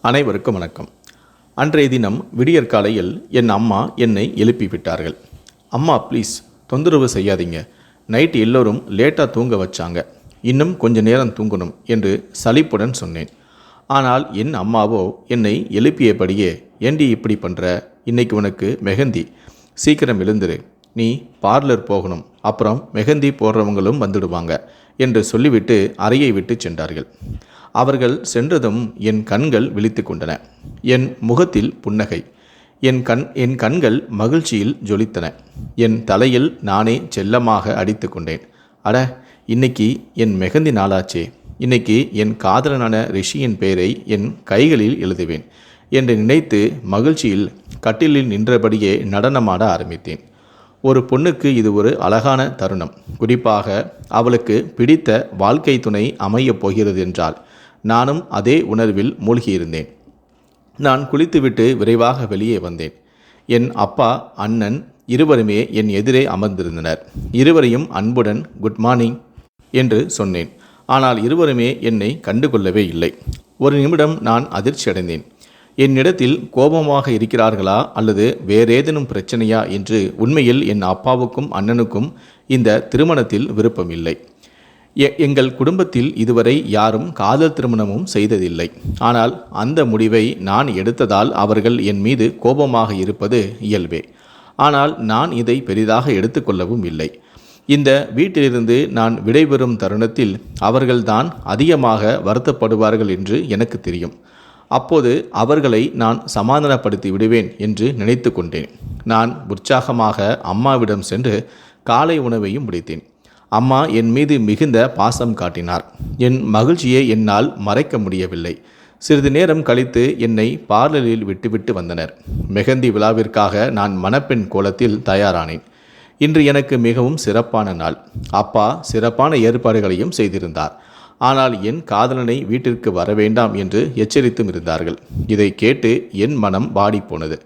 அனைவருக்கும் வணக்கம். அன்றைய தினம் விடியற்காலையில் என் அம்மா என்னை எழுப்பி விட்டார்கள். அம்மா ப்ளீஸ் தொந்தரவு செய்யாதீங்க, நைட் எல்லோரும் லேட்டாக தூங்க வச்சாங்க, இன்னும் கொஞ்ச நேரம் தூங்கணும் என்று சலிப்புடன் சொன்னேன். ஆனால் என் அம்மாவோ என்னை எழுப்பியபடியே, ஏண்டி இப்படி பண்ணுற, இன்னைக்கு உனக்கு மெஹந்தி, சீக்கிரம் எழுந்துரு, நீ பார்லர் போகணும், அப்புறம் மெஹந்தி போடுறவங்களும் வந்துடுவாங்க என்று சொல்லிவிட்டு அறையை விட்டு சென்றார்கள். அவர்கள் சென்றதும் என் கண்கள் விழித்து கொண்டன. என் முகத்தில் புன்னகை, என் கண்கள் மகிழ்ச்சியில் ஜொலித்தன. என் தலையில் நானே செல்லமாக அடித்து கொண்டேன். அட, இன்னைக்கு என் மெஹந்தி நாளாச்சே, இன்னைக்கு என் காதலனான ரிஷியின் பெயரை என் கைகளில் எழுதுவேன் என்று நினைத்து மகிழ்ச்சியில் கட்டிலில் நின்றபடியே நடனமாட ஆரம்பித்தேன். ஒரு பொண்ணுக்கு இது ஒரு அழகான தருணம். குறிப்பாக அவளுக்கு பிடித்த வாழ்க்கை துணை அமையப் போகிறது என்றால் நானும் அதே உணர்வில் மூழ்கியிருந்தேன். நான் குளித்துவிட்டு விரைவாக வெளியே வந்தேன். என் அப்பா, அண்ணன் இருவருமே என் எதிரே அமர்ந்திருந்தனர். இருவரையும் அன்புடன் குட் மார்னிங் என்று சொன்னேன். ஆனால் இருவருமே என்னை கண்டுகொள்ளவே இல்லை. ஒரு நிமிடம் நான் அதிர்ச்சி அடைந்தேன். என்னிடத்தில் கோபமாக இருக்கிறார்களா அல்லது வேறேதேனும் பிரச்சனையா என்று. உண்மையில் என் அப்பாவுக்கும் அண்ணனுக்கும் இந்த திருமணத்தில் விருப்பமில்லை. எங்கள் குடும்பத்தில் இதுவரை யாரும் காதல் திருமணமும் செய்ததில்லை. ஆனால் அந்த முடிவை நான் எடுத்ததால் அவர்கள் என் மீது கோபமாக இருப்பது இயல்பே. ஆனால் நான் இதை பெரிதாக எடுத்துக்கொள்ளவும் இல்லை. இந்த வீட்டிலிருந்து நான் விடைபெறும் தருணத்தில் அவர்கள்தான் அதிகமாக வருத்தப்படுவார்கள் என்று எனக்கு தெரியும். அப்போது அவர்களை நான் சமாதானப்படுத்தி விடுவேன் என்று நினைத்து கொண்டேன். நான் உற்சாகமாக அம்மாவிடம் சென்று காலை உணவையும் முடித்தேன். அம்மா என் மீது மிகுந்த பாசம் காட்டினார். என் மகிழ்ச்சியை என்னால் மறைக்க முடியவில்லை. சிறிது நேரம் கழித்து என்னை பார்லரில் விட்டுவிட்டு வந்தனர். மெஹந்தி விழாவிற்காக நான் மணப்பெண் கோலத்தில் தயாரானேன். இன்று எனக்கு மிகவும் சிறப்பான நாள். அப்பா சிறப்பான ஏற்பாடுகளையும் செய்திருந்தார். ஆனால் என் காதலனை வீட்டிற்கு வரவேண்டாம் என்று எச்சரித்தும் இருந்தார்கள். இதை கேட்டு என் மனம் வாடிப்போனது.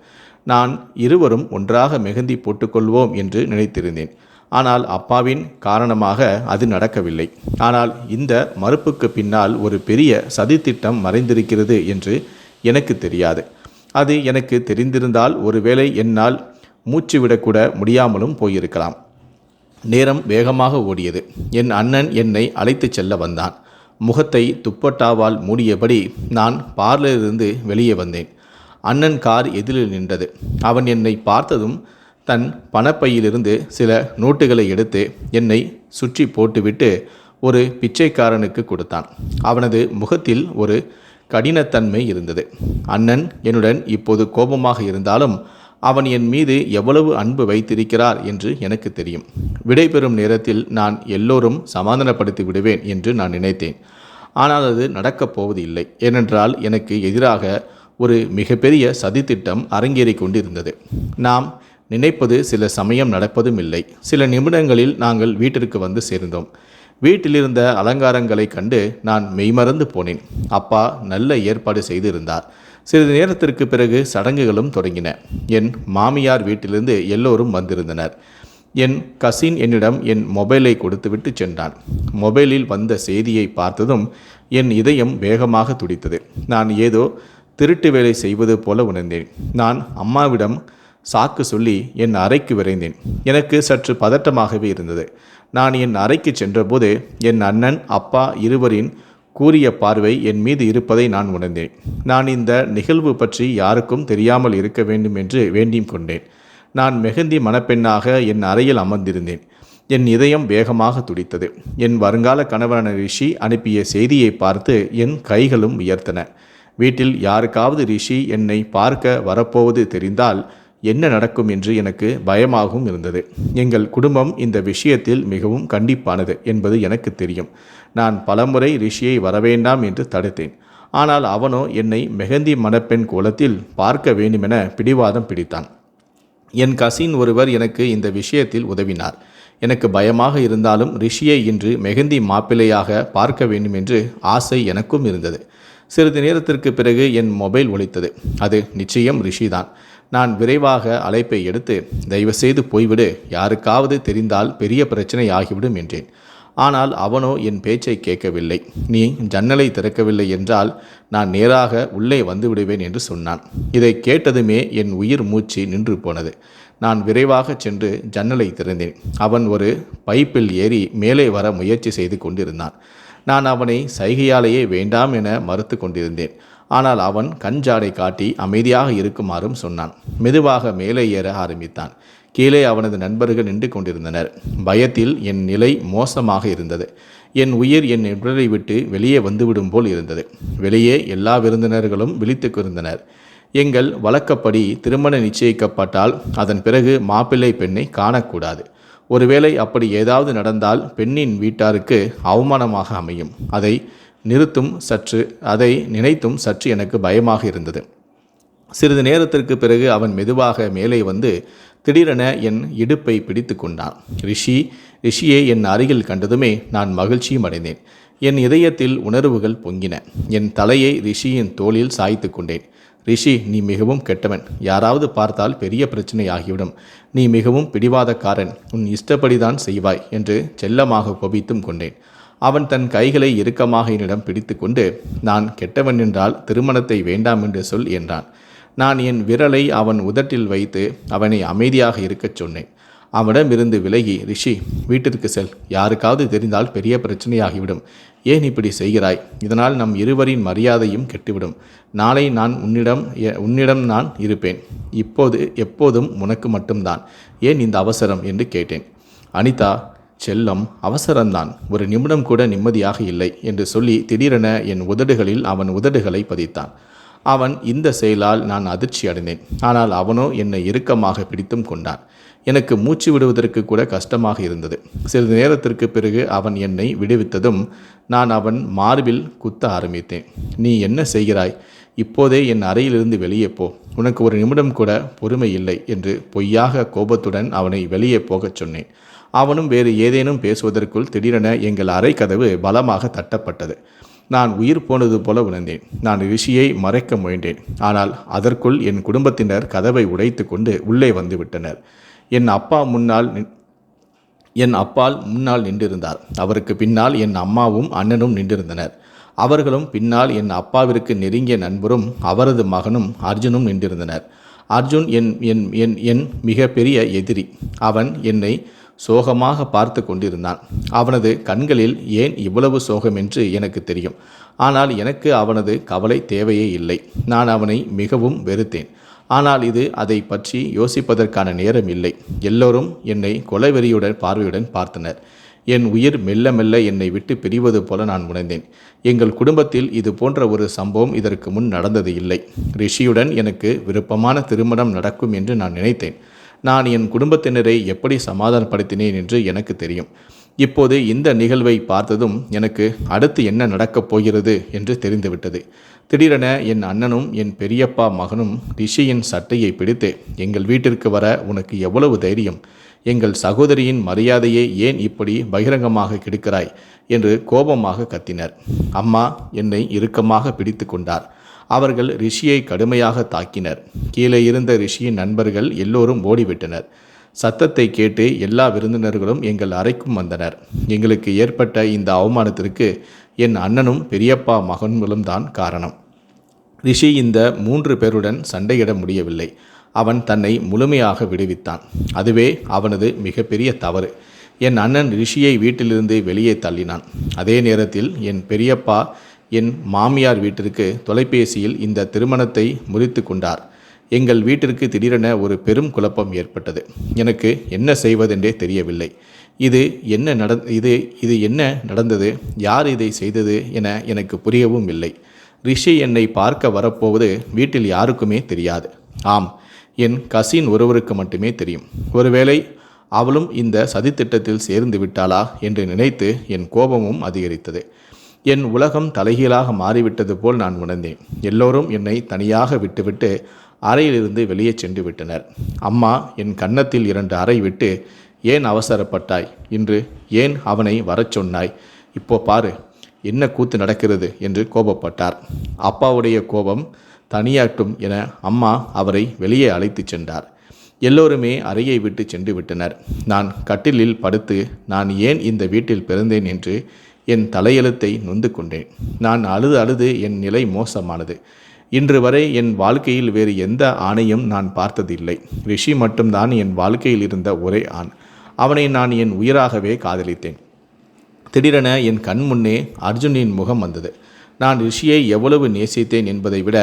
நான் இருவரும் ஒன்றாக மெஹந்தி போட்டுக்கொள்வோம் என்று நினைத்திருந்தேன். ஆனால் அப்பாவின் காரணமாக அது நடக்கவில்லை. ஆனால் இந்த மறுப்புக்கு பின்னால் ஒரு பெரிய சதித்திட்டம் மறைந்திருக்கிறது என்று எனக்கு தெரியாது. அது எனக்கு தெரிந்திருந்தால் ஒருவேளை என்னால் மூச்சு விடக்கூட முடியாமலும் போயிருக்கலாம். நேரம் வேகமாக ஓடியது. என் அண்ணன் என்னை அழைத்து செல்ல வந்தான். முகத்தை துப்பட்டாவால் மூடியபடி நான் பார்லரிலிருந்து வெளியே வந்தேன். அண்ணன் கார் எதிரில் நின்றது. அவன் என்னை பார்த்ததும் தன் பணப்பையிலிருந்து சில நோட்டுகளை எடுத்து என்னை சுற்றி போட்டுவிட்டு ஒரு பிச்சைக்காரனுக்கு கொடுத்தான். அவனது முகத்தில் ஒரு கடினத்தன்மை இருந்தது. அண்ணன் என்னுடன் இப்போது கோபமாக இருந்தாலும் அவன் என் மீது எவ்வளவு அன்பு வைத்திருக்கிறார் என்று எனக்கு தெரியும். விடைபெறும் நேரத்தில் நான் எல்லோரும் சமாதானப்படுத்தி விடுவேன் என்று நான் நினைத்தேன். ஆனால் அது நடக்கப் போவது இல்லை. ஏனென்றால் எனக்கு எதிராக ஒரு மிகப்பெரிய சதித்திட்டம் அரங்கேறி கொண்டிருந்தது. நாம் நினைப்பது சில சமயம் நடப்பதும் இல்லை. சில நிமிடங்களில் நாங்கள் வீட்டிற்கு வந்து சேர்ந்தோம். வீட்டிலிருந்த அலங்காரங்களை கண்டு நான் மெய்மறந்து போனேன். அப்பா நல்ல ஏற்பாடு செய்திருந்தார். சிறிது நேரத்திற்கு பிறகு சடங்குகளும் தொடங்கின. என் மாமியார் வீட்டிலிருந்து எல்லோரும் வந்திருந்தனர். என் கசின் என்னிடம் என் மொபைலை கொடுத்துவிட்டு சென்றான். மொபைலில் வந்த செய்தியை பார்த்ததும் என் இதயம் வேகமாக துடித்தது. நான் ஏதோ திருட்டு வேலை செய்வது போல உணர்ந்தேன். நான் அம்மாவிடம் சாக்கு சொல்லி என் அறைக்கு விரைந்தேன். எனக்கு சற்று பதட்டமாகவே இருந்தது. நான் என் அறைக்கு சென்றபோது என் அண்ணன், அப்பா இருவரின் கூரிய பார்வை என் மீது இருப்பதை நான் உணர்ந்தேன். நான் இந்த நிகழ்வு பற்றி யாருக்கும் தெரியாமல் இருக்க வேண்டும் என்று வேண்டியும் கொண்டேன். நான் மெஹந்தி மணப்பெண்ணாக என் அறையில் அமர்ந்திருந்தேன். என் இதயம் வேகமாக துடித்தது. என் வருங்கால கணவனான ரிஷி அனுப்பிய செய்தியை பார்த்து என் கைகளும் உயர்த்தன. வீட்டில் யாருக்காவது ரிஷி என்னை பார்க்க வரப்போவது தெரிந்தால் என்ன நடக்கும் என்று எனக்கு பயமாகவும் இருந்தது. எங்கள் குடும்பம் இந்த விஷயத்தில் மிகவும் கண்டிப்பானது என்பது எனக்கு தெரியும். நான் பலமுறை ரிஷியை வரவேண்டாம் என்று தடுத்தேன். ஆனால் அவனோ என்னை மெஹந்தி மணப்பெண் கோலத்தில் பார்க்க வேண்டுமென பிடிவாதம் பிடித்தான். என் கசின் ஒருவர் எனக்கு இந்த விஷயத்தில் உதவினார். எனக்கு பயமாக இருந்தாலும் ரிஷியை இன்று மெஹந்தி மாப்பிள்ளையாக பார்க்க வேண்டும் என்று ஆசை எனக்கும் இருந்தது. சிறிது நேரத்திற்கு பிறகு என் மொபைல் ஒலித்தது. அது நிச்சயம் ரிஷிதான். நான் விரைவாக அழைப்பை எடுத்து, தயவுசெய்து போய்விடு, யாருக்காவது தெரிந்தால் பெரிய பிரச்சனை ஆகிவிடும் என்றேன். ஆனால் அவனோ என் பேச்சை கேட்கவில்லை. நீ ஜன்னலை திறக்கவில்லை என்றால் நான் நேராக உள்ளே வந்து விடுவேன் என்று சொன்னான். இதை கேட்டதுமே என் உயிர் மூச்சு நின்று போனது. நான் விரைவாக சென்று ஜன்னலை திறந்தேன். அவன் ஒரு பைப்பில் ஏறி மேலே வர முயற்சி செய்து கொண்டிருந்தான். நான் அவனை சைகையாலேயே வேண்டாம் என மறுத்து கொண்டிருந்தேன். ஆனால் அவன் கஞ்சாடை காட்டி அமைதியாக இருக்குமாறும் சொன்னான். மெதுவாக மேலே ஏற ஆரம்பித்தான். கீழே அவனது நண்பர்கள் நின்று கொண்டிருந்தனர். பயத்தில் என் நிலை மோசமாக இருந்தது. என் உயிர் என் உடலை விட்டு வெளியே வந்துவிடும் போல் இருந்தது. வெளியே எல்லா விருந்தினர்களும் விழித்துக்கிருந்தனர். எங்கள் வழக்கப்படி திருமணம் நிச்சயிக்கப்பட்டால் அதன் பிறகு மாப்பிள்ளை பெண்ணை காணக்கூடாது. ஒருவேளை அப்படி ஏதாவது நடந்தால் பெண்ணின் வீட்டாருக்கு அவமானமாக அமையும். அதை நினைத்தும் சற்று எனக்கு பயமாக இருந்தது. சிறிது நேரத்திற்கு பிறகு அவன் மெதுவாக மேலே வந்து திடீரென என் இடுப்பை பிடித்து கொண்டான். ரிஷியை என் அருகில் கண்டதுமே நான் மகிழ்ச்சியும் அடைந்தேன். என் இதயத்தில் உணர்வுகள் பொங்கின. என் தலையை ரிஷியின் தோளில் சாய்த்து கொண்டேன். ரிஷி, நீ மிகவும் கெட்டவன். யாராவது பார்த்தால் பெரிய பிரச்சனை ஆகிவிடும். நீ மிகவும் பிடிவாதக்காரன். உன் இஷ்டப்படிதான் செய்வாய் என்று செல்லமாக கோபித்தும் கொண்டேன். அவன் தன் கைகளை இறுக்கமாக என்னிடம் பிடித்து கொண்டு, நான் கெட்டவன் என்றால் திருமணத்தை வேண்டாம் என்று சொல் என்றான். நான் என் விரலை அவன் உதட்டில் வைத்து அவனை அமைதியாக இருக்கச் சொன்னேன். அவனிடமிருந்து விலகி, ரிஷி, வீட்டிற்கு செல். யாருக்காவது தெரிந்தால் பெரிய பிரச்சனையாகிவிடும். ஏன் இப்படி செய்கிறாய்? இதனால் நம் இருவரின் மரியாதையும் கெட்டுவிடும். நாளை நான் உன்னிடம் நான் இருப்பேன். இப்போது எப்போதும் உனக்கு மட்டும்தான். ஏன் இந்த அவசரம் என்று கேட்டேன். அனிதா, செல்லம், அவசரம்தான். ஒரு நிமிடம் கூட நிம்மதியாக இல்லை என்று சொல்லி திடீரென என் உதடுகளில் அவன் உதடுகளை பதித்தான். அவன் இந்த செயலால் நான் அதிர்ச்சி அடைந்தேன். ஆனால் அவனோ என்னை இறுக்கமாக பிடித்தும் கொண்டான். எனக்கு மூச்சு விடுவதற்கு கூட கஷ்டமாக இருந்தது. சிறிது நேரத்திற்கு பிறகு அவன் என்னை விடுவித்ததும் நான் அவன் மார்பில் குத்த ஆரம்பித்தேன். நீ என்ன செய்கிறாய்? இப்போதே என் அறையிலிருந்து வெளியே போ. உனக்கு ஒரு நிமிடம் கூட பொறுமை இல்லை என்று பொய்யாக கோபத்துடன் அவனை வெளியே போகச் சொன்னேன். அவனும் வேறு ஏதேனும் பேசுவதற்குள் திடீரென எங்கள் அறை கதவு பலமாக தட்டப்பட்டது. நான் உயிர் போனது போல உணர்ந்தேன். நான் ரிஷியை மறைக்க முயன்றேன். ஆனால் அதற்குள் என் குடும்பத்தினர் கதவை உடைத்து கொண்டு உள்ளே வந்து விட்டனர். என் அப்பால் முன்னால் நின்றிருந்தார். அவருக்கு பின்னால் என் அம்மாவும் அண்ணனும் நின்றிருந்தனர். அவர்களும் பின்னால் என் அப்பாவிற்கு நெருங்கிய நண்பரும் அவரது மகனும் அர்ஜுனும் நின்றிருந்தனர். அர்ஜுன் என் மிக பெரிய எதிரி. அவன் என்னை சோகமாக பார்த்து கொண்டிருந்தான். அவனது கண்களில் ஏன் இவ்வளவு சோகம் என்று எனக்கு தெரியும். ஆனால் எனக்கு அவனது கவலை தேவையே இல்லை. நான் அவனை மிகவும் வெறுத்தேன். ஆனால் இது அதை பற்றி யோசிப்பதற்கான நேரம் இல்லை. எல்லோரும் என்னை கொலைவெறியுடன் பார்வையுடன் பார்த்தனர். என் உயிர் மெல்ல மெல்ல என்னை விட்டு பிரிவது போல நான் உணர்ந்தேன். எங்கள் குடும்பத்தில் இது போன்ற ஒரு சம்பவம் இதற்கு முன் நடந்தது இல்லை. ரிஷியுடன் எனக்கு விருப்பமான திருமணம் நடக்கும் என்று நான் நினைத்தேன். நான் என் குடும்பத்தினரை எப்படி சமாதானப்படுத்தினேன் என்று எனக்கு தெரியும். இப்போது இந்த நிகழ்வை பார்த்ததும் எனக்கு அடுத்து என்ன நடக்கப் போகிறது என்று தெரிந்துவிட்டது. திடீரென என் அண்ணனும் என் பெரியப்பா மகனும் ரிஷியின் சட்டையை பிடித்து, எங்கள் வீட்டிற்கு வர உனக்கு எவ்வளவு தைரியம்? எங்கள் சகோதரியின் மரியாதையை ஏன் இப்படி பகிரங்கமாக கெடுக்கிறாய் என்று கோபமாக கத்தினர். அம்மா என்னை இறுக்கமாக பிடித்து கொண்டார். அவர்கள் ரிஷியை கடுமையாக தாக்கினர். கீழே இருந்த ரிஷியின் நண்பர்கள் எல்லோரும் ஓடிவிட்டனர். சத்தத்தை கேட்டு எல்லா விருந்தினர்களும் எங்கள் அறைக்கும் வந்தனர். எங்களுக்கு ஏற்பட்ட இந்த அவமானத்திற்கு என் அண்ணனும் பெரியப்பா மகன்களும் தான் காரணம். ரிஷி இந்த 3 பேருடன் சண்டையிட முடியவில்லை. அவன் தன்னை முழுமையாக விடுவித்தான். அதுவே அவனது மிகப்பெரிய தவறு. என் அண்ணன் ரிஷியை வீட்டிலிருந்து வெளியே தள்ளினான். அதே நேரத்தில் என் பெரியப்பா என் மாமியார் வீட்டிற்கு தொலைபேசியில் இந்த திருமணத்தை முறித்து கொண்டார். எங்கள் வீட்டிற்கு திடீரென ஒரு பெரும் குழப்பம் ஏற்பட்டது. எனக்கு என்ன செய்வதென்றே தெரியவில்லை. இது என்ன நடந்தது, யார் இதை செய்தது என எனக்கு புரியவும் இல்லை. ரிஷி என்னை பார்க்க வரப்போவது வீட்டில் யாருக்குமே தெரியாது. ஆம், என் கசின் ஒருவருக்கு மட்டுமே தெரியும். ஒருவேளை அவளும் இந்த சதித்திட்டத்தில் சேர்ந்து விட்டாளா என்று நினைத்து என் கோபமும் அதிகரித்தது. என் உலகம் தலைகீழாக மாறிவிட்டது போல் நான் உணர்ந்தேன். எல்லோரும் என்னை தனியாக விட்டுவிட்டு அறையிலிருந்து வெளியே சென்று விட்டனர். அம்மா என் கன்னத்தில் 2 அறை விட்டு, ஏன் அவசரப்பட்டாய்? இன்று ஏன் அவனை வரச் சொன்னாய்? இப்போ பாரு என்ன கூத்து நடக்கிறது என்று கோபப்பட்டார். அப்பாவுடைய கோபம் தனியாட்டும் என அம்மா அவரை வெளியே அழைத்து சென்றார். எல்லோருமே அறையை விட்டு சென்று விட்டனர். நான் கட்டிலில் படுத்து நான் ஏன் இந்த வீட்டில் பிறந்தேன் என்று என் தலையெழுத்தை நொந்து கொண்டேன். நான் அழுது அழுது என் நிலை மோசமானது. இன்று வரை என் வாழ்க்கையில் வேறு எந்த ஆணையும் நான் பார்த்ததில்லை. ரிஷி மட்டும்தான் என் வாழ்க்கையில் இருந்த ஒரே ஆண். அவனை நான் என் உயிராகவே காதலித்தேன். திடீரென என் கண் முன்னே அர்ஜுனின் முகம் வந்தது. நான் ரிஷியை எவ்வளவு நேசித்தேன் என்பதை விட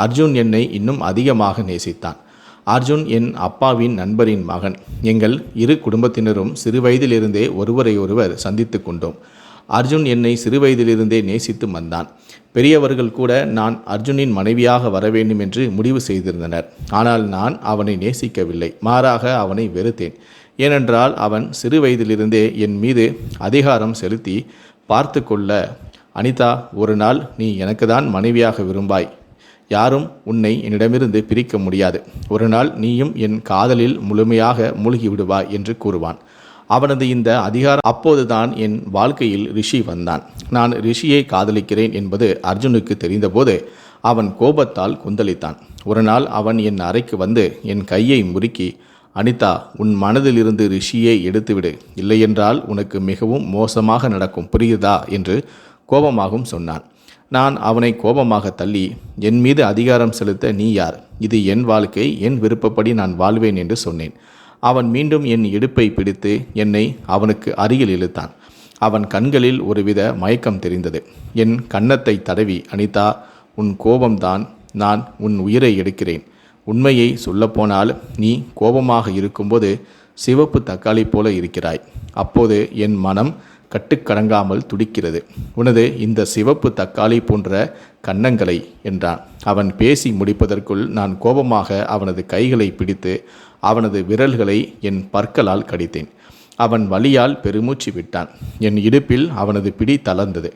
அர்ஜுன் என்னை இன்னும் அதிகமாக நேசித்தான். அர்ஜுன் என் அப்பாவின் நண்பரின் மகன். எங்கள் இரு குடும்பத்தினரும் சிறுவயதிலிருந்தே ஒருவரை ஒருவர் சந்தித்து கொண்டோம். அர்ஜுன் என்னை சிறுவயதிலிருந்தே நேசித்து வந்தான். பெரியவர்கள் கூட நான் அர்ஜுனின் மனைவியாக வர வேண்டும் என்று முடிவு செய்திருந்தனர். ஆனால் நான் அவனை நேசிக்கவில்லை. மாறாக அவனை வெறுத்தேன். ஏனென்றால் அவன் சிறுவயதிலிருந்தே என் மீது அதிகாரம் செலுத்தி பார்த்து கொள்ள, அனிதா, ஒரு நாள் நீ எனக்கு தான் மனைவியாக விரும்பாய். யாரும் உன்னை என்னிடமிருந்து பிரிக்க முடியாது. ஒரு நாள் நீயும் என் காதலில் முழுமையாக மூழ்கி விடுவாய் என்று கூறுவான். அவனது இந்த அதிகாரம் அப்போதுதான் என் வாழ்க்கையில் ரிஷி வந்தான். நான் ரிஷியை காதலிக்கிறேன் என்பது அர்ஜுனுக்கு தெரிந்தபோது அவன் கோபத்தால் கொந்தளித்தான். ஒரு நாள் அவன் என் அறைக்கு வந்து என் கையை முறுக்கி, அனிதா, உன் மனதிலிருந்து ரிஷியை எடுத்துவிடு, இல்லையென்றால் உனக்கு மிகவும் மோசமாக நடக்கும், புரியுதா என்று கோபமாகவும் சொன்னான். நான் அவனை கோபமாக தள்ளி, என் மீது அதிகாரம் செலுத்த நீ யார்? இது என் வாழ்க்கை, என் விருப்பப்படி நான் வாழ்வேன் என்று சொன்னேன். அவன் மீண்டும் என் இடுப்பை பிடித்து என்னை அவனுக்கு அருகில் இழுத்தான். அவன் கண்களில் ஒருவித மயக்கம் தெரிந்தது. என் கன்னத்தை தடவி, அனிதா, உன் கோபம்தான் நான் உன் உயிரை எடுக்கிறேன். உண்மையை சொல்லப்போனால் நீ கோபமாக இருக்கும்போது சிவப்பு தக்காளி போல இருக்கிறாய். அப்போது என் மனம் கட்டுக்கடங்காமல் துடிக்கிறது. உனது இந்த சிவப்பு தக்காளி போன்ற கன்னங்களை என்றான். அவன் பேசி முடிப்பதற்குள் நான் கோபமாக அவனது கைகளை பிடித்து அவனது விரல்களை என் பற்களால் கடித்தேன். அவன் வலியால் பெருமூச்சு விட்டான். என் இடுப்பில் அவனது பிடி தளர்ந்தது.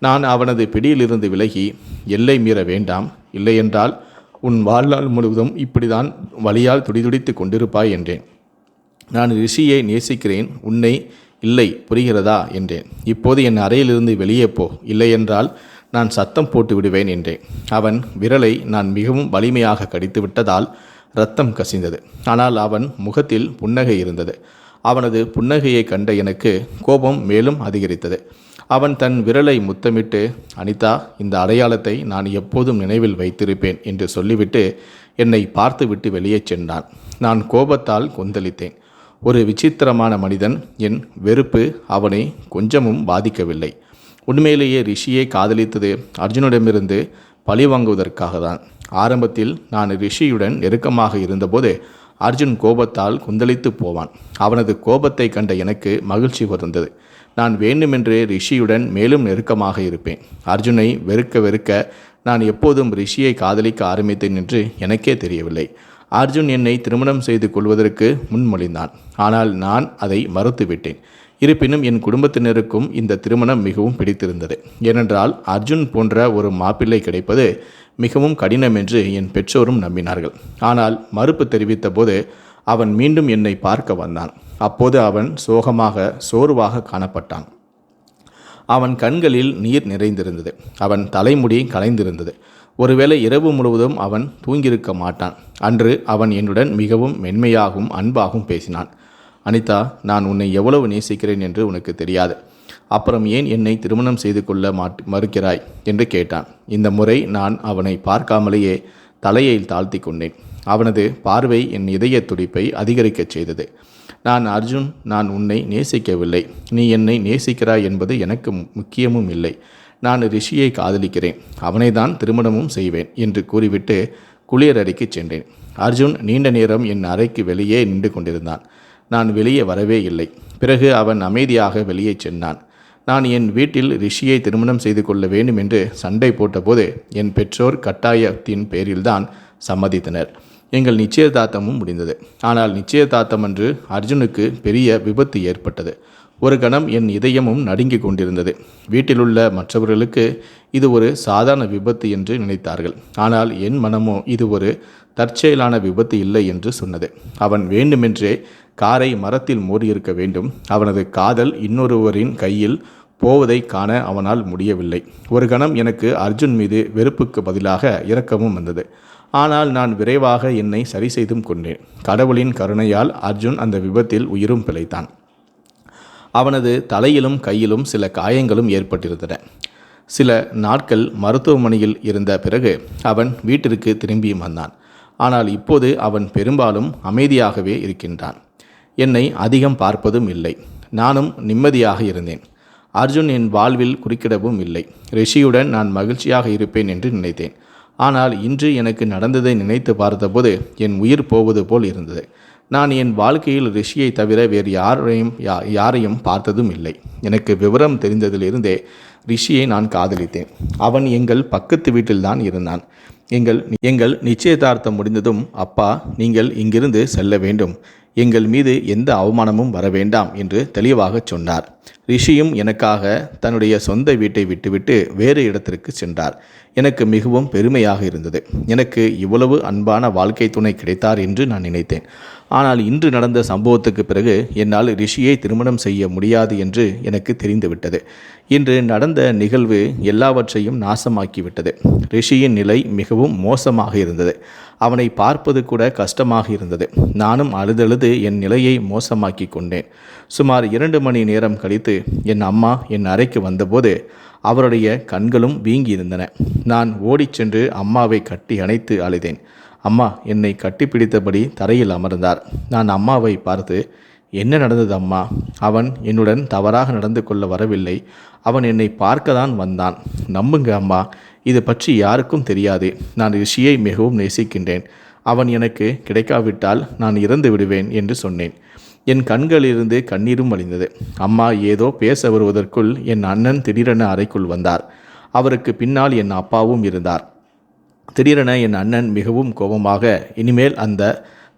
நான் அவனது பிடியிலிருந்து விலகி, எல்லை மீற வேண்டாம், இல்லையென்றால் உன் வாழ்நாள் முழுவதும் இப்படிதான் வலியால் துடிதுடித்து கொண்டிருப்பாய் என்றேன். நான் ரிஷியை நேசிக்கிறேன், உன்னை இல்லை, புரிகிறதா என்றேன். இப்போது என் அறையிலிருந்து வெளியே போ, இல்லையென்றால் நான் சத்தம் போட்டு விடுவேன் என்றேன். அவன் விரலை நான் மிகவும் வலிமையாக கடித்து விட்டதால் இரத்தம் கசிந்தது. ஆனால் அவன் முகத்தில் புன்னகை இருந்தது. அவனது புன்னகையை கண்ட எனக்கு கோபம் மேலும் அதிகரித்தது. அவன் தன் விரலை முத்தமிட்டு, அனிதா, இந்த அடையாளத்தை நான் எப்போதும் நினைவில் வைத்திருப்பேன் என்று சொல்லிவிட்டு என்னை பார்த்துவிட்டு வெளியே சென்றான். நான் கோபத்தால் கொந்தளித்தேன். ஒரு விசித்திரமான மனிதன். என் வெறுப்பு அவனை கொஞ்சமும் பாதிக்கவில்லை. உண்மையிலேயே ரிஷியை காதலித்தது அர்ஜுனிடமிருந்து பழிவாங்குவதற்காக தான். ஆரம்பத்தில் நான் ரிஷியுடன் நெருக்கமாக இருந்தபோது அர்ஜுன் கோபத்தால் கொந்தளித்து போவான். அவனது கோபத்தை கண்ட எனக்கு மகிழ்ச்சி வந்தது. நான் வேண்டுமென்றே ரிஷியுடன் மேலும் நெருக்கமாக இருப்பேன். அர்ஜுனை வெறுக்க வெறுக்க நான் எப்போதும் ரிஷியை காதலிக்க ஆரம்பித்தேன் என்று எனக்கே தெரியவில்லை. அர்ஜுன் என்னை திருமணம் செய்து கொள்வதற்கு முன்மொழிந்தான். ஆனால் நான் அதை மறுத்துவிட்டேன். இருப்பினும் என் குடும்பத்தினருக்கும் இந்த திருமணம் மிகவும் பிடித்திருந்தது. ஏனென்றால் அர்ஜுன் போன்ற ஒரு மாப்பிள்ளை கிடைப்பது மிகவும் கடினம் என்று என் பெற்றோரும் நம்பினார்கள். ஆனால் மறுப்பு தெரிவித்த போது அவன் மீண்டும் என்னை பார்க்க வந்தான். அப்போது அவன் சோர்வாக காணப்பட்டான். அவன் கண்களில் நீர் நிறைந்திருந்தது. அவன் தலைமுடி கலைந்திருந்தது. ஒருவேளை இரவு முழுவதும் அவன் தூங்கியிருக்க மாட்டான். அன்று அவன் என்னுடன் மிகவும் மென்மையாகவும் அன்பாகவும் பேசினான். அனிதா, நான் உன்னை எவ்வளவு நேசிக்கிறேன் என்று உனக்கு தெரியாது. அப்புறம் ஏன் என்னை திருமணம் செய்து கொள்ள மறுக்கிறாய் என்று கேட்டான். இந்த முறை நான் அவனை பார்க்காமலேயே தலையை தாழ்த்தி கொண்டேன். அவனது பார்வை என் இதய துடிப்பை அதிகரிக்கச் செய்தது. அர்ஜுன், நான் உன்னை நேசிக்கவில்லை. நீ என்னை நேசிக்கிறாய் என்பது எனக்கு முக்கியமும் இல்லை. நான் ரிஷியை காதலிக்கிறேன். அவனை தான் திருமணமும் செய்வேன் என்று கூறிவிட்டு குளியலறைக்கு சென்றேன். அர்ஜுன் நீண்ட நேரம் என் அறைக்கு வெளியே நின்று கொண்டிருந்தான். நான் வெளியே வரவே இல்லை. பிறகு அவன் அமைதியாக வெளியே சென்றான். நான் என் வீட்டில் ரிஷியை திருமணம் செய்து கொள்ள வேண்டும் என்று சண்டை போட்டபோது என் பெற்றோர் கட்டாயத்தின் பேரில்தான் சம்மதித்தனர். எங்கள் நிச்சயதார்த்தமும் முடிந்தது. ஆனால் நிச்சயதார்த்தம் அன்று அர்ஜுனுக்கு பெரிய விபத்து ஏற்பட்டது. ஒரு கணம் என் இதயமும் நடுங்கிக் கொண்டிருந்தது. வீட்டிலுள்ள மற்றவர்களுக்கு இது ஒரு சாதாரண விபத்து என்று நினைத்தார்கள். ஆனால் என் மனமோ இது ஒரு தற்செயலான விபத்து இல்லை என்று சொன்னது. அவன் வேண்டுமென்றே காரை மரத்தில் மோதியிருக்க வேண்டும். அவனது காதல் இன்னொருவரின் கையில் போவதை காண அவனால் முடியவில்லை. ஒரு கணம் எனக்கு அர்ஜுன் மீது வெறுப்புக்கு பதிலாக இரக்கமும் வந்தது. ஆனால் நான் விரைவாக என்னை சரி செய்தும் கொண்டேன். கடவுளின் கருணையால் அர்ஜுன் அந்த விபத்தில் உயிரும் பிழைத்தான். அவனது தலையிலும் கையிலும் சில காயங்களும் ஏற்பட்டிருந்தன. சில நாட்கள் மருத்துவமனையில் இருந்த பிறகு அவன் வீட்டிற்கு திரும்பியும் வந்தான். ஆனால் இப்போது அவன் பெரும்பாலும் அமைதியாகவே இருக்கின்றான். என்னை அதிகம் பார்ப்பதும் இல்லை. நானும் நிம்மதியாக இருந்தேன். அர்ஜுன் என் வாழ்வில் குறுக்கிடவும் இல்லை. ரிஷியுடன் நான் மகிழ்ச்சியாக இருப்பேன் என்று நினைத்தேன். ஆனால் இன்று எனக்கு நடந்ததை நினைத்து பார்த்தபோது என் உயிர் போவது போல் இருந்தது. நான் என் வாழ்க்கையில் ரிஷியை தவிர வேறு யாரையும் பார்த்ததும் இல்லை. எனக்கு விவரம் தெரிந்ததிலிருந்தே ரிஷியை நான் காதலித்தேன். அவன் எங்கள் பக்கத்து வீட்டில்தான் இருந்தான். எங்கள் நிச்சயதார்த்தம் முடிந்ததும், அப்பா, நீங்கள் இங்கிருந்து செல்ல வேண்டும். எங்கள் மீது எந்த அவமானமும் வர வேண்டாம் என்று தெளிவாக சொன்னார். ரிஷியும் எனக்காக தன்னுடைய சொந்த வீட்டை விட்டுவிட்டு வேறு இடத்திற்கு சென்றார். எனக்கு மிகவும் பெருமையாக இருந்தது. எனக்கு இவ்வளவு அன்பான வாழ்க்கை துணை கிடைத்தார் என்று நான் நினைத்தேன். ஆனால் இன்று நடந்த சம்பவத்துக்கு பிறகு என்னால் ரிஷியை திருமணம் செய்ய முடியாது என்று எனக்கு தெரிந்துவிட்டது. இன்று நடந்த நிகழ்வு எல்லாவற்றையும் நாசமாக்கிவிட்டது. ரிஷியின் நிலை மிகவும் மோசமாக இருந்தது. அவனை பார்ப்பது கூட கஷ்டமாக இருந்தது. நானும் அழுதழுது என் நிலையை மோசமாக்கி கொண்டேன். சுமார் 2 மணி நேரம் கழித்து என் அம்மா என் அறைக்கு வந்தபோது அவருடைய கண்களும் வீங்கியிருந்தன. நான் ஓடிச் சென்று அம்மாவை கட்டி அணைத்து அழுதேன். அம்மா என்னை கட்டிப்பிடித்தபடி தரையில் அமர்ந்தார். நான் அம்மாவை பார்த்து, என்ன நடந்தது அம்மா? அவன் என்னுடன் தவறாக நடந்து கொள்ள வரவில்லை. அவன் என்னை பார்க்க தான் வந்தான். நம்புங்க அம்மா, இது பற்றி யாருக்கும் தெரியாது. நான் ரிஷியை மிகவும் நேசிக்கின்றேன். அவன் எனக்கு கிடைக்காவிட்டால் நான் இறந்து விடுவேன் என்று சொன்னேன். என் கண்களிலிருந்து கண்ணீரும் வழிந்தது. அம்மா ஏதோ பேச வருவதற்குள் என் அண்ணன் திடீரென அறைக்குள் வந்தார். அவருக்கு பின்னால் என் அப்பாவும் இருந்தார். திடீரென என் அண்ணன் மிகவும் கோபமாக, இனிமேல் அந்த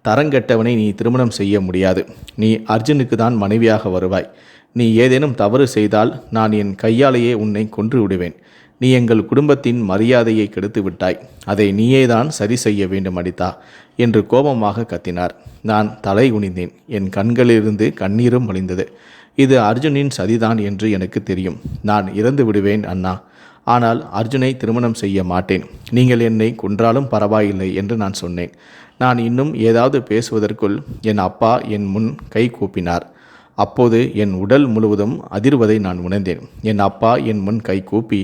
தரங்கெட்டவனை நீ திருமணம் செய்ய முடியாது. நீ அர்ஜுனுக்கு தான் மனைவியாக வருவாய். நீ ஏதேனும் தவறு செய்தால் நான் என் கையாலேயே உன்னை கொன்று விடுவேன். நீ எங்கள் குடும்பத்தின் மரியாதையை கெடுத்து விட்டாய். அதை நீயே தான் சரி செய்ய வேண்டும் அனிதா என்று கோபமாக கத்தினார். நான் தலை குனிந்தேன். என் கண்களிலிருந்து கண்ணீரும் வழிந்தது. இது அர்ஜுனின் சதிதான் என்று எனக்கு தெரியும். நான் இறந்து விடுவேன் அண்ணா. ஆனால் அர்ஜுனை திருமணம் செய்ய மாட்டேன். நீங்கள் என்னை கொன்றாலும் பரவாயில்லை என்று நான் சொன்னேன். நான் இன்னும் ஏதாவது பேசுவதற்குள் என் அப்பா என் முன் கை கூப்பினார். அப்போது என் உடல் முழுவதும் அதிர்வதை நான் உணர்ந்தேன். என் அப்பா என் முன் கை கூப்பி,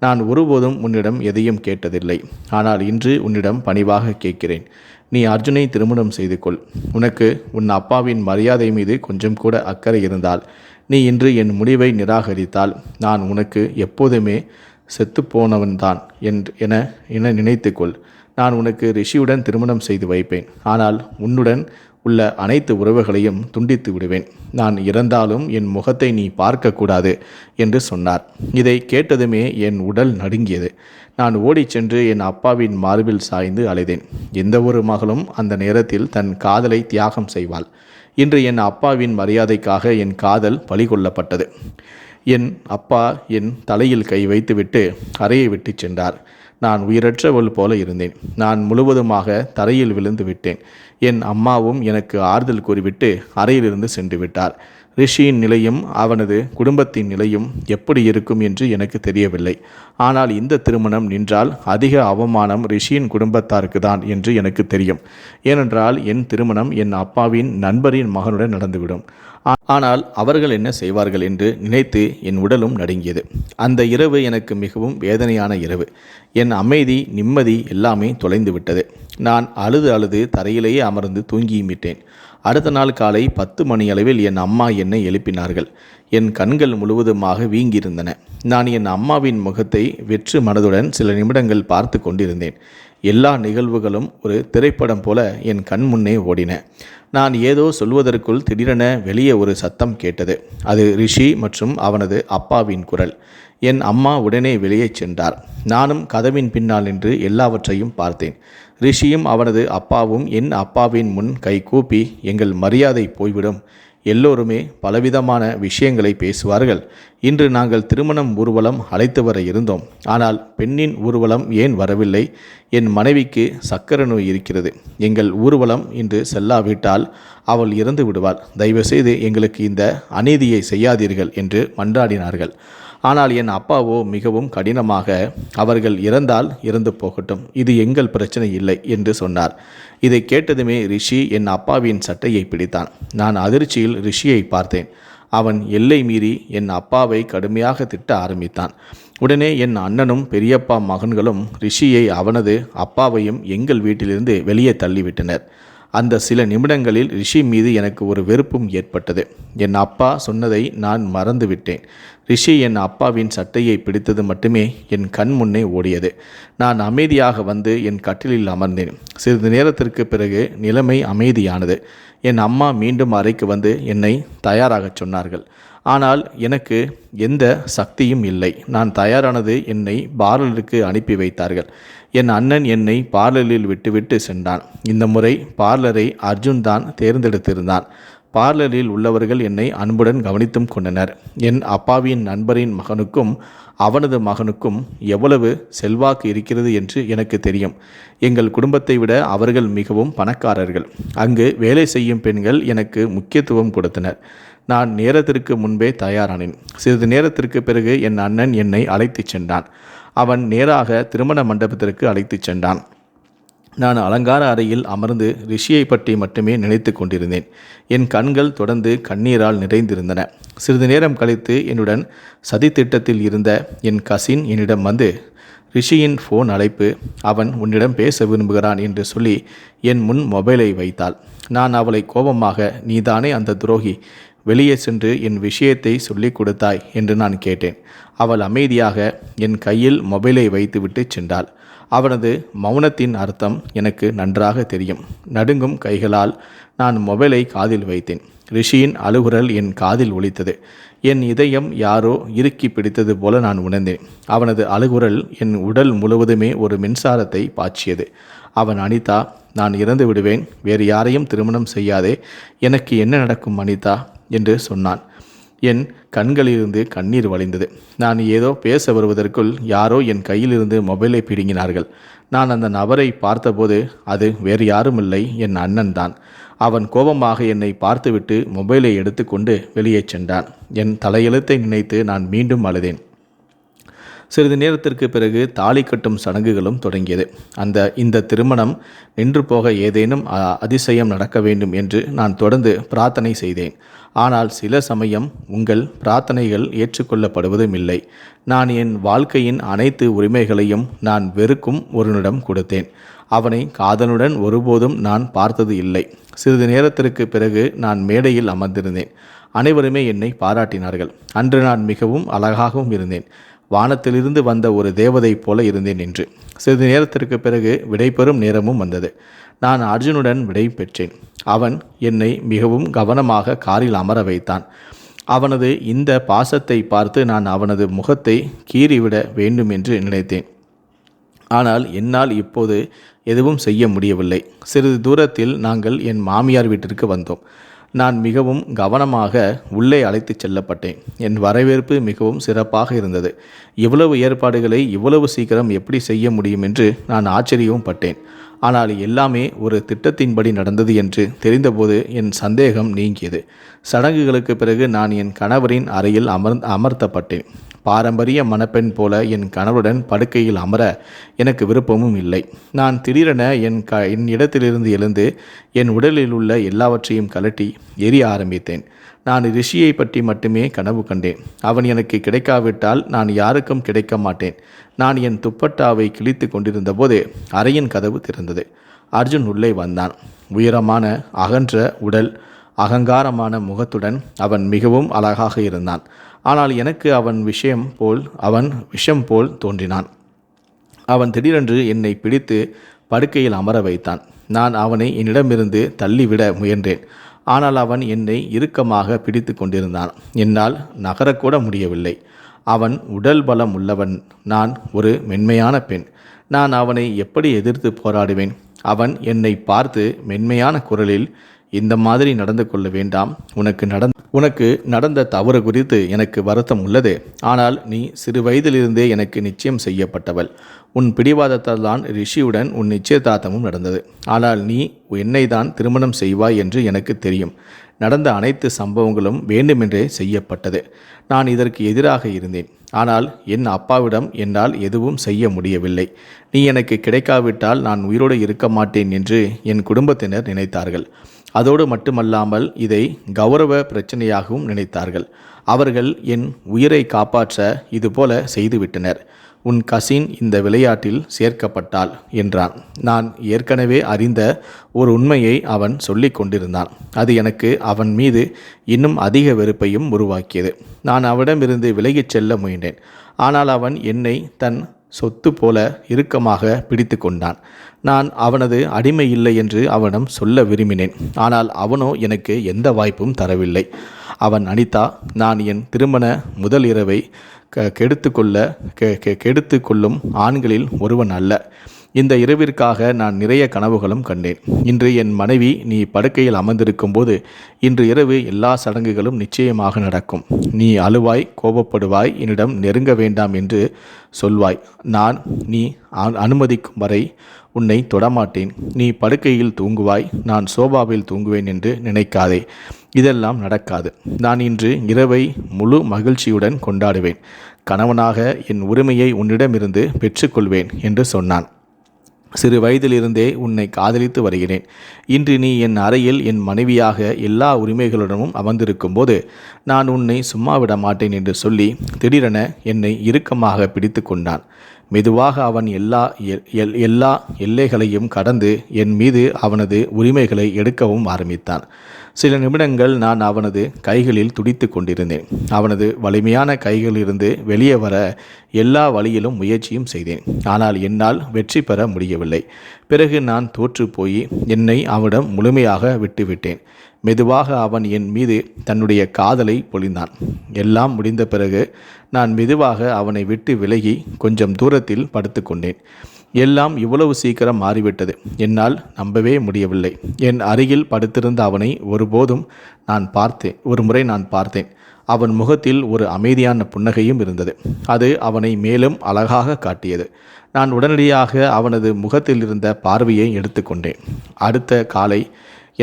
நான் ஒருபோதும் உன்னிடம் எதையும் கேட்டதில்லை. ஆனால் இன்று உன்னிடம் பணிவாக கேட்கிறேன். நீ அர்ஜுனை திருமணம் செய்து கொள். உனக்கு உன் அப்பாவின் மரியாதை மீது கொஞ்சம் கூட அக்கறை இருந்தால், நீ இன்று என் முடிவை நிராகரித்தால், நான் உனக்கு எப்போதுமே செத்துப்போனவன்தான் என நினைத்துக்கொள். நான் உனக்கு ரிஷியுடன் திருமணம் செய்து வைப்பேன். ஆனால் உன்னுடன் உள்ள அனைத்து உறவுகளையும் துண்டித்து விடுவேன். நான் இறந்தாலும் என் முகத்தை நீ பார்க்கக்கூடாது என்று சொன்னார். இதை கேட்டதுமே என் உடல் நடுங்கியது. நான் ஓடிச் சென்று என் அப்பாவின் மார்பில் சாய்ந்து அழைத்தேன். எந்த ஒரு மகளும் அந்த நேரத்தில் தன் காதலை தியாகம் செய்வாள். இன்று என் அப்பாவின் மரியாதைக்காக என் காதல் பலிகொள்ளப்பட்டது. என் அப்பா என் தலையில் கை வைத்துவிட்டு அறையை விட்டு சென்றார். நான் உயிரற்றவள் போல இருந்தேன். நான் முழுவதுமாக தரையில் விழுந்து விட்டேன். என் அம்மாவும் எனக்கு ஆறுதல் கூறிவிட்டு அறையிலிருந்து சென்று விட்டார். ரிஷியின் நிலையும் அவனது குடும்பத்தின் நிலையும் எப்படி இருக்கும் என்று எனக்கு தெரியவில்லை. ஆனால் இந்த திருமணம் நின்றால் அதிக அவமானம் ரிஷியின் குடும்பத்தாருக்கு தான் என்று எனக்கு தெரியும். ஏனென்றால் என் திருமணம் என் அப்பாவின் நண்பரின் மகனுடன் நடந்துவிடும். ஆனால் அவர்கள் என்ன செய்வார்கள் என்று நினைத்து என் உடலும் நடுங்கியது. அந்த இரவு எனக்கு மிகவும் வேதனையான இரவு. என் அமைதி, நிம்மதி எல்லாமே தொலைந்து விட்டது. நான் அழுது தரையிலேயே அமர்ந்து தூங்கியும் விட்டேன். அடுத்த நாள் காலை 10 மணி அளவில் என் அம்மா என்னை எழுப்பினார்கள். என் கண்கள் முழுவதுமாக வீங்கியிருந்தன. நான் என் அம்மாவின் முகத்தை வெற்று மனதுடன் சில நிமிடங்கள் பார்த்து கொண்டிருந்தேன். எல்லா நிகழ்வுகளும் ஒரு திரைப்படம் போல என் கண் முன்னே ஓடின. நான் ஏதோ சொல்வதற்குள் திடீரென வெளியே ஒரு சத்தம் கேட்டது. அது ரிஷி மற்றும் அவனது அப்பாவின் குரல். என் அம்மா உடனே வெளியே சென்றார். நானும் கதவின் பின்னால் நின்று எல்லாவற்றையும் பார்த்தேன். ரிஷியும் அவனது அப்பாவும் என் அப்பாவின் முன் கை கூப்பி, எங்கள் மரியாதை போய்விடும், எல்லோருமே பலவிதமான விஷயங்களை பேசுவார்கள். இன்று நாங்கள் திருமணம் ஊர்வலம் அழைத்து வர இருந்தோம். ஆனால் பெண்ணின் ஊர்வலம் ஏன் வரவில்லை? என் மனைவிக்கு சக்கரை நோய் இருக்கிறது. எங்கள் ஊர்வலம் இன்று செல்லாவிட்டால் அவள் இறந்து விடுவாள். தயவுசெய்து எங்களுக்கு இந்த அநீதியை செய்யாதீர்கள் என்று மன்றாடினார்கள். ஆனால் என் அப்பாவோ மிகவும் கடினமாக, அவர்கள் இறந்தால் இறந்து போகட்டும், இது எங்கள் பிரச்சனை இல்லை என்று சொன்னார். இதை கேட்டதுமே ரிஷி என் அப்பாவின் சட்டையை பிடித்தான். நான் அதிர்ச்சியில் ரிஷியை பார்த்தேன். அவன் எல்லை மீறி என் அப்பாவை கடுமையாக திட்ட ஆரம்பித்தான். உடனே என் அண்ணனும் பெரியப்பா மகன்களும் ரிஷியை, அவனது அப்பாவையும் எங்கள் வீட்டிலிருந்து வெளியே தள்ளிவிட்டனர். அந்த சில நிமிடங்களில் ரிஷி மீது எனக்கு ஒரு வெறுப்பும் ஏற்பட்டது. என் அப்பா சொன்னதை நான் மறந்துவிட்டேன். ரிஷி என் அப்பாவின் சட்டையை பிடித்தது மட்டுமே என் கண் முன்னே ஓடியது. நான் அமைதியாக வந்து என் கட்டிலில் அமர்ந்தேன். சிறிது நேரத்திற்கு பிறகு நிலைமை அமைதியானது. என் அம்மா மீண்டும் அறைக்கு வந்து என்னை தயாராகச் சொன்னார்கள். ஆனால் எனக்கு எந்த சக்தியும் இல்லை. நான் தயாரானது என்னை பார்லருக்கு அனுப்பி வைத்தார்கள். என் அண்ணன் என்னை பார்லரில் விட்டுவிட்டு சென்றான். இந்த முறை பார்லரை அர்ஜுன் தான் தேர்ந்தெடுத்திருந்தான். பார்லரில் உள்ளவர்கள் என்னை அன்புடன் கவனித்தும் கொண்டனர். என் அப்பாவின் நண்பரின் மகனுக்கும் அவனது மகனுக்கும் எவ்வளவு செல்வாக்கு இருக்கிறது என்று எனக்கு தெரியும். எங்கள் குடும்பத்தை விட அவர்கள் மிகவும் பணக்காரர்கள். அங்கு வேலை செய்யும் பெண்கள் எனக்கு முக்கியத்துவம் கொடுத்தனர். நான் நேரத்திற்கு முன்பே தயாரானேன். சிறிது நேரத்திற்கு பிறகு என் அண்ணன் என்னை அழைத்துச் சென்றான். அவன் நேராக திருமண மண்டபத்திற்கு அழைத்துச் சென்றான். நான் அலங்கார அறையில் அமர்ந்து ரிஷியை பற்றி மட்டுமே நினைத்து கொண்டிருந்தேன். என் கண்கள் தொடர்ந்து கண்ணீரால் நிறைந்திருந்தன. சிறிது நேரம் கழித்து என்னுடன் சதித்திட்டத்தில் இருந்த என் கசின் என்னிடம் வந்து, ரிஷியின் ஃபோன் அழைப்பு, அவன் உன்னிடம் பேச விரும்புகிறான் என்று சொல்லி என் முன் மொபைலை வைத்தாள். நான் அவளை கோபமாக, நீதானே அந்த துரோகி, வெளியே சென்று என் விஷயத்தை சொல்லிக் கொடுத்தாய் என்று நான் கேட்டேன். அவள் அமைதியாக என் கையில் மொபைலை வைத்துவிட்டு சென்றாள். அவனது மௌனத்தின் அர்த்தம் எனக்கு நன்றாக தெரியும். நடுங்கும் கைகளால் நான் மொபைலை காதில் வைத்தேன். ரிஷியின் அழுகுரல் என் காதில் ஒலித்தது. என் இதயம் யாரோ இறுக்கி பிடித்தது போல நான் உணர்ந்தேன். அவனது அழுகுரல் என் உடல் முழுவதுமே ஒரு மின்சாரத்தை பாய்ச்சியது. அவன், அனிதா, நான் இறந்து விடுவேன், வேறு யாரையும் திருமணம் செய்யாதே, எனக்கு என்ன நடக்கும் அனிதா என்று சொன்னான். என் கண்களிலிருந்து கண்ணீர் வழிந்தது. நான் ஏதோ பேச வருவதற்குள் யாரோ என் கையிலிருந்து மொபைலை பிடுங்கினார்கள். நான் அந்த நபரை பார்த்தபோது அது வேறு யாருமில்லை, என் அண்ணன் தான். அவன் கோபமாக என்னை பார்த்துவிட்டு மொபைலை எடுத்துக்கொண்டு வெளியே சென்றான். என் தலையெழுத்தை நினைத்து நான் மீண்டும் அழுதேன். சிறிது நேரத்திற்கு பிறகு தாலி கட்டும் சடங்குகளும் தொடங்கியது. இந்த திருமணம் நின்று போக ஏதேனும் அதிசயம் நடக்க வேண்டும் என்று நான் தொடர்ந்து பிரார்த்தனை செய்தேன். ஆனால் சில சமயம் உங்கள் பிரார்த்தனைகள் ஏற்றுக்கொள்ளப்படுவதும் இல்லை. நான் என் வாழ்க்கையின் அனைத்து உரிமைகளையும் நான் வெறுக்கும் ஒருவனிடம் கொடுத்தேன். அவனை காதலுடன் ஒருபோதும் நான் பார்த்தது இல்லை. சிறிது நேரத்திற்கு பிறகு நான் மேடையில் அமர்ந்திருந்தேன். அனைவருமே என்னை பாராட்டினார்கள். அன்று நான் மிகவும் அழகாகவும் இருந்தேன். வானத்திலிருந்து வந்த ஒரு தேவதை போல இருந்தேன் என்று. சிறிது நேரத்திற்கு பிறகு விடைபெறும் நேரமும் வந்தது. நான் அர்ஜுனுடன் விடை பெற்றேன். அவன் என்னை மிகவும் கவனமாக காரில் அமர வைத்தான். அவனது இந்த பாசத்தை பார்த்து நான் அவனது முகத்தை கீறிவிட வேண்டும் என்று நினைத்தேன். ஆனால் என்னால் இப்போது எதுவும் செய்ய முடியவில்லை. சிறிது தூரத்தில் நாங்கள் என் மாமியார் வீட்டிற்கு வந்தோம். நான் மிகவும் கவனமாக உள்ளே அழைத்துச் செல்லப்பட்டேன். என் வரவேற்பு மிகவும் சிறப்பாக இருந்தது. இவ்வளவு ஏற்பாடுகளை இவ்வளவு சீக்கிரம் எப்படி செய்ய முடியும் என்று நான் ஆச்சரியவும் பட்டேன். ஆனால் எல்லாமே ஒரு திட்டத்தின்படி நடந்தது என்று தெரிந்தபோது என் சந்தேகம் நீங்கியது. சடங்குகளுக்கு பிறகு நான் என் கணவரின் அறையில் அமர்த்தப்பட்டேன். பாரம்பரிய மணப்பெண் போல என் கணவருடன் படுக்கையில் அமர எனக்கு விருப்பமும் இல்லை. நான் திடீரென என் இடத்திலிருந்து எழுந்து என் உடலில் உள்ள எல்லாவற்றையும் கழட்டி எரிய ஆரம்பித்தேன். நான் ரிஷியை பற்றி மட்டுமே கனவு கண்டேன். அவன் எனக்கு கிடைக்காவிட்டால் நான் யாருக்கும் கிடைக்க மாட்டேன். நான் என் துப்பட்டாவை கிழித்து கொண்டிருந்த போது அறையின் கதவு திறந்தது. அர்ஜுன் உள்ளே வந்தான். உயரமான அகன்ற உடல், அகங்காரமான முகத்துடன் அவன் மிகவும் அழகாக இருந்தான். ஆனால் எனக்கு அவன் விஷம் போல் தோன்றினான். அவன் திடீரென்று என்னை பிடித்து படுக்கையில் அமர வைத்தான். நான் அவனை என்னிடமிருந்து தள்ளிவிட முயன்றேன். ஆனால் அவன் என்னை இறுக்கமாக பிடித்து கொண்டிருந்தான். என்னால் நகரக்கூட முடியவில்லை. அவன் உடல் பலம் உள்ளவன், நான் ஒரு மென்மையான பெண். நான் அவனை எப்படி எதிர்த்து போராடுவேன்? அவன் என்னை பார்த்து மென்மையான குரலில், இந்த மாதிரி நடந்து கொள்ள வேண்டாம். உனக்கு நடந்த தவறு குறித்து எனக்கு வருத்தம் உள்ளது. ஆனால் நீ சிறு வயதிலிருந்தே எனக்கு நிச்சயம் செய்யப்பட்டவள். உன் பிடிவாதத்தால் தான் ரிஷியுடன் உன் நிச்சயதார்த்தமும் நடந்தது. ஆனால் நீ என்னை தான் திருமணம் செய்வாய் என்று எனக்கு தெரியும். நடந்த அனைத்து சம்பவங்களும் வேண்டுமென்றே செய்யப்பட்டது. நான் இதற்கு எதிராக இருந்தேன். ஆனால் என் அப்பாவிடம் என்னால் எதுவும் செய்ய முடியவில்லை. நீ எனக்கு கிடைக்காவிட்டால் நான் உயிரோடு இருக்க மாட்டேன் என்று என் குடும்பத்தினர் நினைத்தார்கள். அதோடு மட்டுமல்லாமல் இதை கௌரவ பிரச்சனையாகவும் நினைத்தார்கள். அவர்கள் என் உயிரை காப்பாற்ற இதுபோல செய்துவிட்டனர். உன் கசின் இந்த விளையாட்டில் சேர்க்கப்பட்டாள் என்றான். நான் ஏற்கனவே அறிந்த ஒரு உண்மையை அவன் சொல்லிக் கொண்டிருந்தான். அது எனக்கு அவன் மீது இன்னும் அதிக வெறுப்பையும் உருவாக்கியது. நான் அவனிடமிருந்து விலகிச் செல்ல முயன்றேன். ஆனால் அவன் என்னை தன் சொத்து போல இறுக்கமாக பிடித்து கொண்டான். நான் அவனது அடிமை இல்லை என்று அவனிடம் சொல்ல விரும்பினேன். ஆனால் அவனோ எனக்கு எந்த வாய்ப்பும் தரவில்லை. அவன் அனிதா, நான் என் திருமண முதல் இரவை கெடுத்து கொள்ளும் ஆண்களில் ஒருவன் அல்ல. இந்த இரவிற்காக நான் நிறைய கனவுகளும் கண்டேன். இன்று என் மனைவி நீ படுக்கையில் அமர்ந்திருக்கும் போது இன்று இரவு எல்லா சடங்குகளும் நிச்சயமாக நடக்கும். நீ அழுவாய், கோபப்படுவாய், என்னிடம் நெருங்க வேண்டாம் என்று சொல்வாய். நீ அனுமதிக்கும் வரை உன்னை தொடமாட்டேன். நீ படுக்கையில் தூங்குவாய், நான் சோபாவில் தூங்குவேன் என்று நினைக்காதே. இதெல்லாம் நடக்காது. நான் இன்று இரவை முழு மகிழ்ச்சியுடன் கொண்டாடுவேன். கணவனாக என் உரிமையை உன்னிடமிருந்து பெற்றுக்கொள்வேன் என்று சொன்னான். சிறு வயதிலிருந்தே உன்னை காதலித்து வருகிறேன். இன்று நீ என் அறையில் என் மனைவியாக எல்லா உரிமைகளுடனும் அமர்ந்திருக்கும் போது நான் உன்னை சும்மா விட மாட்டேன் என்று சொல்லி திடீரென என்னை இறுக்கமாக பிடித்து கொண்டான். மெதுவாக அவன் எல்லா எல்லைகளையும் கடந்து என் மீது அவனது உரிமைகளை எடுக்கவும் ஆரம்பித்தான். சில நிமிடங்கள் நான் அவனது கைகளில் துடித்து கொண்டிருந்தேன். அவனது வலிமையான கைகளிலிருந்து வெளியே வர எல்லா வழியிலும் முயற்சியும் செய்தேன். ஆனால் என்னால் வெற்றி பெற முடியவில்லை. பிறகு நான் தோற்று போய் என்னை அவனிடம் முழுமையாக விட்டுவிட்டேன். மெதுவாக அவன் என் மீது தன்னுடைய காதலை பொழிந்தான். எல்லாம் முடிந்த பிறகு நான் மெதுவாக அவனை விட்டு விலகி கொஞ்சம் தூரத்தில் படுத்து கொண்டேன். எல்லாம் இவ்வளவு சீக்கிரம் மாறிவிட்டது. என்னால் நம்பவே முடியவில்லை. என் அருகில் படுத்திருந்த அவனை ஒரு முறை நான் பார்த்தேன். அவன் முகத்தில் ஒரு அமைதியான புன்னகையும் இருந்தது. அது அவனை மேலும் அழகாக காட்டியது. நான் உடனடியாக அவனது முகத்தில் இருந்த பார்வையை எடுத்துக்கொண்டேன். அடுத்த காலை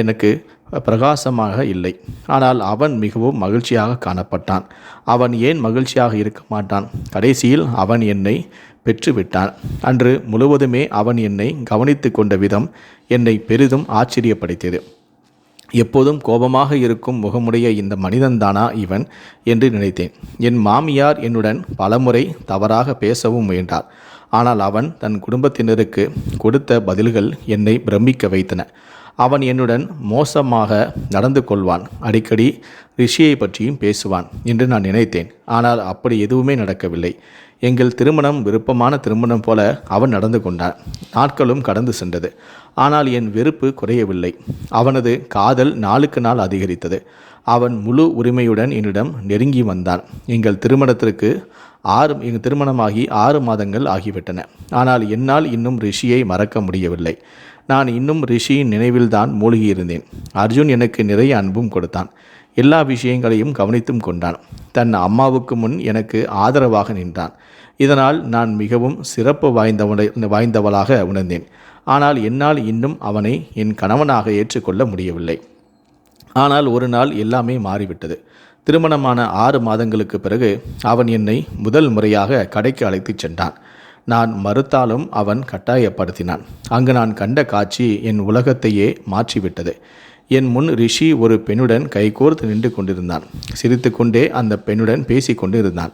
எனக்கு பிரகாசமாக இல்லை. ஆனால் அவன் மிகவும் மகிழ்ச்சியாக காணப்பட்டான். அவன் ஏன் மகிழ்ச்சியாக இருக்க மாட்டான்? கடைசியில் அவன் என்னை பெற்றுவிட்டான். அன்று முழுவதுமே அவன் என்னை கவனித்து கொண்ட விதம் என்னை பெரிதும் ஆச்சரியப்படுத்தியது. எப்போதும் கோபமாக இருக்கும் முகமுடைய இந்த மனிதன்தானா இவன் என்று நினைத்தேன். என் மாமியார் என்னுடன் பலமுறை தவறாக பேசவும் முயன்றார். ஆனால் அவன் தன் குடும்பத்தினருக்கு கொடுத்த பதில்கள் என்னை பிரமிக்க வைத்தன. அவன் என்னுடன் மோசமாக நடந்து கொள்வான், அடிக்கடி ரிஷியை பற்றியும் பேசுவான் என்று நான் நினைத்தேன். ஆனால் அப்படி எதுவுமே நடக்கவில்லை. எங்கள் திருமணம் விருப்பமான திருமணம் போல அவன் நடந்து கொண்டான். நாட்களும் கடந்து சென்றது. ஆனால் என் வெறுப்பு குறையவில்லை. அவனது காதல் நாளுக்கு நாள் அதிகரித்தது. அவன் முழு உரிமையுடன் என்னிடம் நெருங்கி வந்தான். எங்கள் திருமணமாகி 6 மாதங்கள் ஆகிவிட்டன. ஆனால் என்னால் இன்னும் ரிஷியை மறக்க முடியவில்லை. நான் இன்னும் ரிஷியின் நினைவில்தான் மூழ்கியிருந்தேன். அர்ஜுன் எனக்கு நிறைய அன்பும் கொடுத்தான். எல்லா விஷயங்களையும் கவனித்தும் கொண்டான். தன் அம்மாவுக்கு முன் எனக்கு ஆதரவாக நின்றான். இதனால் நான் மிகவும் சிறப்பு வாய்ந்தவளாக உணர்ந்தேன். ஆனால் என்னால் இன்னும் அவனை என் கணவனாக ஏற்றுக்கொள்ள முடியவில்லை. ஆனால் ஒரு நாள் எல்லாமே மாறிவிட்டது. திருமணமான 6 மாதங்களுக்கு பிறகு அவன் என்னை முதல் முறையாக கடைக்கு அழைத்துச் சென்றான். நான் மறுத்தாலும் அவன் கட்டாயப்படுத்தினான். அங்கு நான் கண்ட காட்சி என் உலகத்தையே மாற்றிவிட்டது. என் முன் ரிஷி ஒரு பெண்ணுடன் கைகோர்த்து நின்று கொண்டிருந்தான். சிரித்து கொண்டே அந்த பெண்ணுடன் பேசி கொண்டு இருந்தான்.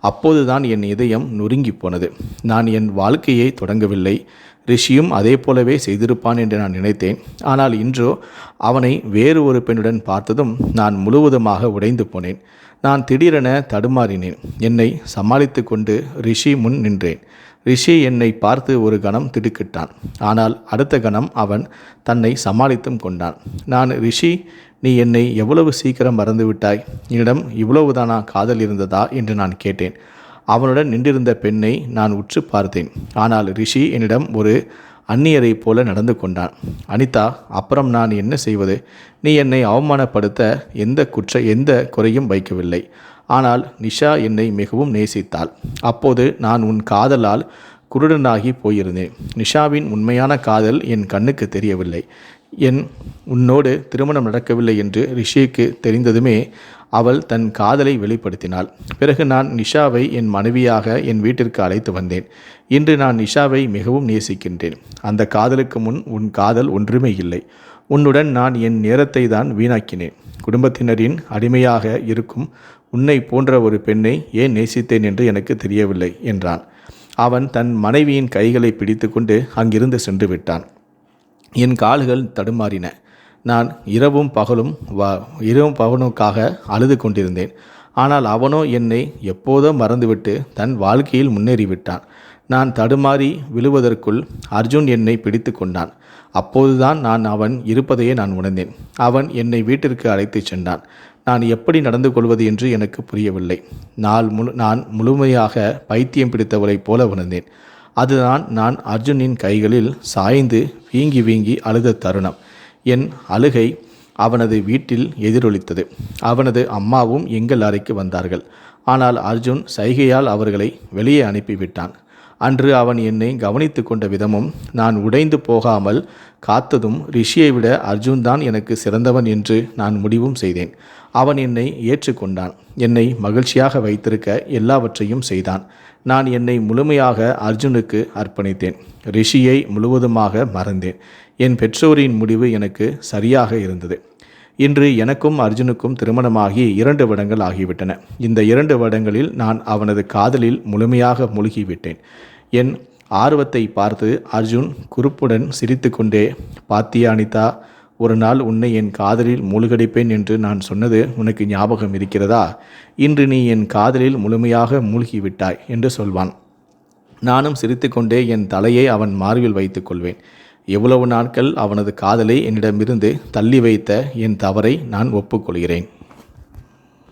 அப்போதுதான் என் இதயம் நொறுங்கி போனது. நான் என் வாழ்க்கையை தொடங்கவில்லை. ரிஷியும் அதே போலவே செய்திருப்பான் என்று நான் நினைத்தேன். ஆனால் இன்றோ அவனை வேறு ஒரு பெண்ணுடன் பார்த்ததும் நான் முழுவதுமாக உடைந்து போனேன். நான் திடீரென தடுமாறினேன். என்னை சமாளித்து கொண்டு ரிஷி முன் நின்றேன். ரிஷி என்னை பார்த்து ஒரு கணம் திடுக்கிட்டான். ஆனால் அடுத்த கணம் அவன் தன்னை சமாளித்தும் கொண்டான். நான், ரிஷி, நீ என்னை எவ்வளவு சீக்கிரம் மறந்துவிட்டாய்? என்னிடம் இவ்வளவுதானா காதல் இருந்ததா என்று நான் கேட்டேன். அவனுடன் நின்றிருந்த பெண்ணை நான் உற்று பார்த்தேன். ஆனால் ரிஷி என்னிடம் ஒரு அந்நியரைப் போல நடந்து கொண்டான். அனிதா, அப்புறம் நான் என்ன செய்வது? நீ என்னை அவமானப்படுத்த எந்த குறையும் வைக்கவில்லை. ஆனால் நிஷா என்னை மிகவும் நேசித்தாள். அப்போது நான் உன் காதலால் குருடனாகி போயிருந்தேன். நிஷாவின் உண்மையான காதல் என் கண்ணுக்கு தெரியவில்லை. உன்னோடு திருமணம் நடக்கவில்லை என்று ரிஷிக்கு தெரிந்ததுமே அவள் தன் காதலை வெளிப்படுத்தினாள். பிறகு நான் நிஷாவை என் மனைவியாக என் வீட்டிற்கு அழைத்து வந்தேன். இன்று நான் நிஷாவை மிகவும் நேசிக்கின்றேன். அந்த காதலுக்கு முன் உன் காதல் ஒன்றுமே இல்லை. உன்னுடன் நான் என் நேரத்தை தான் வீணாக்கினேன். குடும்பத்தினரின் அடிமையாக இருக்கும் உன்னை போன்ற ஒரு பெண்ணை ஏன் நேசித்தேன் என்று எனக்கு தெரியவில்லை என்றான். அவன் தன் மனைவியின் கைகளை பிடித்து கொண்டு அங்கிருந்து சென்று விட்டான். என் கால்கள் தடுமாறின. நான் இரவும் பகலுக்காக அழுது கொண்டிருந்தேன். ஆனால் அவனோ என்னை எப்போதோ மறந்துவிட்டு தன் வாழ்க்கையில் முன்னேறிவிட்டான். நான் தடுமாறி விழுவதற்குள் அர்ஜுன் என்னை பிடித்து கொண்டான். அப்போதுதான் நான் அவன் இருப்பதையே நான் உணர்ந்தேன். அவன் என்னை வீட்டிற்கு அழைத்துச் சென்றான். நான் எப்படி நடந்து கொள்வது என்று எனக்கு புரியவில்லை. நான் முழுமையாக பைத்தியம் பிடித்தவளைப் போல உணர்ந்தேன். அதுதான் நான் அர்ஜுனின் கைகளில் சாய்ந்து வீங்கி வீங்கி அழுத தருணம். என் அழுகை அவனது வீட்டில் எதிரொலித்தது. அவனது அம்மாவும் எங்கள் அறைக்கு வந்தார்கள். ஆனால் அர்ஜுன் சைகையால் அவர்களை வெளியே அனுப்பிவிட்டான். அன்று அவன் என்னை கவனித்து கொண்ட விதமும் நான் உடைந்து போகாமல் காத்ததும் ரிஷியை விட அர்ஜுன் தான் எனக்கு சிறந்தவன் என்று நான் முடிவும் செய்தேன். அவன் என்னை ஏற்றுக்கொண்டான். என்னை மகிழ்ச்சியாக வைத்திருக்க எல்லாவற்றையும் செய்தான். நான் என்னை முழுமையாக அர்ஜுனுக்கு அர்ப்பணித்தேன். ரிஷியை முழுவதுமாக மறந்தேன். என் பெற்றோரின் முடிவு எனக்கு சரியாக இருந்தது. இன்று எனக்கும் அர்ஜுனுக்கும் திருமணமாகி 2 வருடங்கள் ஆகிவிட்டன. இந்த 2 வருடங்களில் நான் அவனது காதலில் முழுமையாக மூழ்கிவிட்டேன். என் ஆர்வத்தை பார்த்து அர்ஜுன் குறுப்புடன் சிரித்து கொண்டே, பாத்தியா அனிதா, ஒரு நாள் உன்னை என் காதலில் மூழ்கடிப்பேன் என்று நான் சொன்னது உனக்கு ஞாபகம் இருக்கிறதா? இன்று நீ என் காதலில் முழுமையாக மூழ்கிவிட்டாய் என்று சொல்வான். நானும் சிரித்துக்கொண்டே என் தலையை அவன் மார்பில் வைத்து கொள்வேன். எவ்வளவு நாட்கள் அவனது காதலை என்னிடமிருந்து தள்ளி வைத்த என் தவறை நான் ஒப்புக்கொள்கிறேன்.